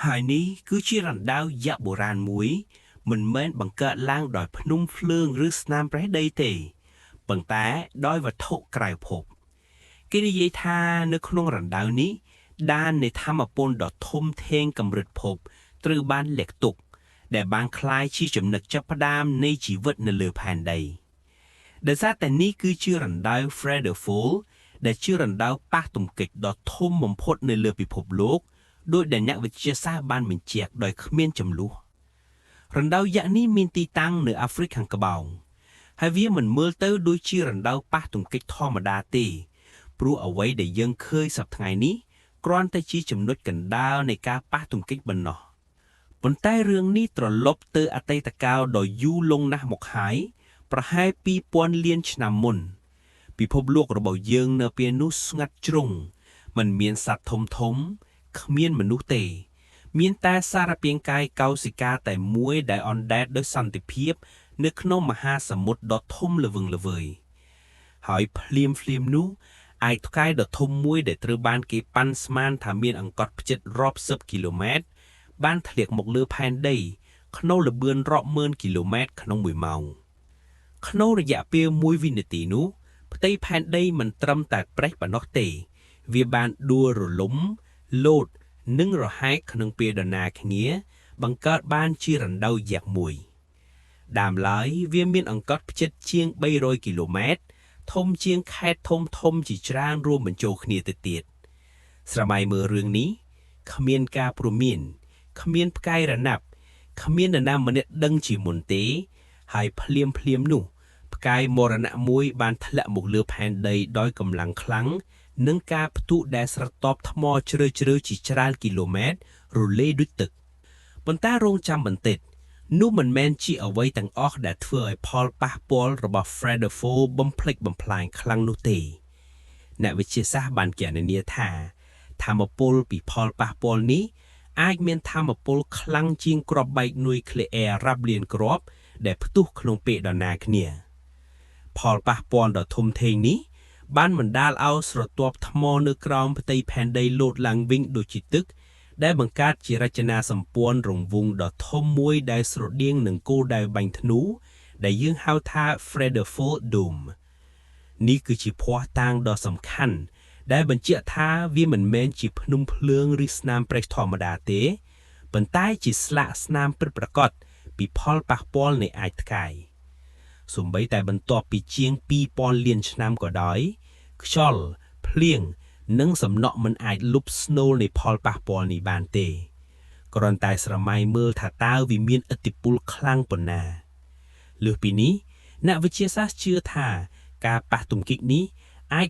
ហើយនេះគឺជារណ្ដៅយៈបុរាណមួយមិនមែនបង្កើតឡើងដោយភ្នំភ្លើងឬស្នាមប្រេះដីទេប៉ុន្តែដោយវត្ថុក្រៅភពគេនិយាយថានៅក្នុងរណ្ដៅនេះដាននៃធម្មពលដ៏ធំធេងកម្រិតភពត្រូវបានលាក់ទុកដែលបានคล้ายជាចំណុចចាប់ផ្ដើមនៃជីវិតនៅលើផែនដីដោយសារតែនេះគឺជារណ្ដៅ Frederick ដែលជារណ្ដៅប៉ះទង្គិចដ៏ធំបំផុតនៅលើពិភពលោកដោយដែលអ្នកវិទ្យាសាស្ត្របានបញ្ជាក់ដោយគ្មានចំនួនរណ្ដៅយក្សនេះមានទីតាំងនៅអាហ្វ្រិកខាងត្បូងហើយវាមិនមើលទៅដូចជារណ្ដៅប៉ះទង្គិចធម្មតាទេព្រោះអ្វីដែលយើងឃើញសប្តាហ៍នេះគ្រាន់តែជាចំណុចកណ្ដាលនៃការប៉ះទង្គិចប៉ុណ្ណោះប៉ុន្តែរឿងនេះត្រឡប់ទៅអតីតកាលដ៏យូរលង់ណាស់មកហើយប្រហែល 2000 លានឆ្នាំមុនពិភពលោករបស់យើងនៅពេលនោះស្ងាត់ជ្រុងមិនមានសត្វធំគ្មានមនុស្សទេមានតែសារពាង្គកាយកោសិកាតែមួយដែលអណ្ដែតដោយសន្តិភាពនៅក្នុងមហាសមុទ្រដ៏ធំល្វឹងល្វើយហើយភ្លាមនោះឯកផ្កាយដ៏ធំមួយដែលត្រូវបានគេប៉ាន់ស្មានថាមានអង្កត់ផ្ចិតរាប់សិបគីឡូម៉ែត្របានធ្លាក់មកលើផែនដីក្នុងល្បឿនរាប់ម៉ឺនគីឡូម៉ែត្រក្នុង1ម៉ោងក្នុងរយៈពេល1វិនាទីនោះផ្ទៃផែនដីមិនត្រឹមតែប្រេះប៉ុណ្ណោះទេវាបានដួលរលំលោតនិងរហែកក្នុងពេលដណាគ្នាបង្កើតបានជារណ្ដៅយក្សមួយដើមឡើយវាមានអង្កត់ផ្ចិតជាង300គីឡូម៉ែត្រធំជាងខេត្តធំជាច្រើនរួមបញ្ចូលគ្នាទៅទៀតស្រមៃមើលរឿងនេះគ្មានការព្រមានគ្មានផ្កាយរណាប់គ្មាននរណាម្នាក់ដឹងជាមុនទេហើយភ្លាមនោះផ្កាយមរណៈមួយបានធ្លាក់មកលើផែនដីដោយកម្លាំងខ្លាំងនិងការផ្ទុះដែលស្រទាប់ថ្មជ្រៅជាច្រើនគីឡូម៉ែត្ររលេដូចទឹកប៉ុន្តែរងចាំបន្តិចនោះមិនមែនជាអ្វីទាំងអស់ដែលធ្វើឲ្យផលប៉ះពាល់របស់ Frederick បំផ្លិចបំផ្លាញខ្លាំងនោះទេអ្នកវិទ្យាសាស្ត្របានគណនាថាថាមពលពីផលប៉ះពាល់នេះអាចមានថាមពលខ្លាំងជាងគ្រាប់បែកនុយក្លេអ៊ែររាប់លានគ្រាប់ដែលផ្ទុះក្នុងពេលដណាគ្នាផលប៉ះពាល់ដ៏ធំធេងនេះបានបណ្ដាលឲ្យស្រទាប់ថ្មនៅក្រោមផ្ទៃផែនដីលោតឡើងវិញដូចជាទឹកដែលបង្កើតជារចនាសម្ព័ន្ធរង្វង់ដ៏ធំមួយដែលស្រដៀងនឹងគោលដៅបាញ់ធ្នូដែលយើងហៅថា Frederick Dome នេះគឺជាភស្តុតាងដ៏សំខាន់ដែលបញ្ជាក់ថាវាមិនមែនជាភ្នំភ្លើងឬស្នាមប្រេះធម្មតាទេប៉ុន្តែជាស្លាកស្នាមពិតប្រាកដពីផលប៉ះពាល់នៃអាចផ្កាយសូម្បីតែបន្ទាប់ពីជាង 2000 លានឆ្នាំក៏ដោយខ្យល់ភ្លៀងនិងសំណក់មិនអាចលុបស្នូលនៃផលប៉ះពាល់នេះបានទេគ្រាន់តែស្រមៃមើលថាតើវាមានឥទ្ធិពលខ្លាំងប៉ុណ្ណាលើសពីនេះអ្នកវិទ្យាសាស្ត្រជឿថាការប៉ះទង្គិចនេះ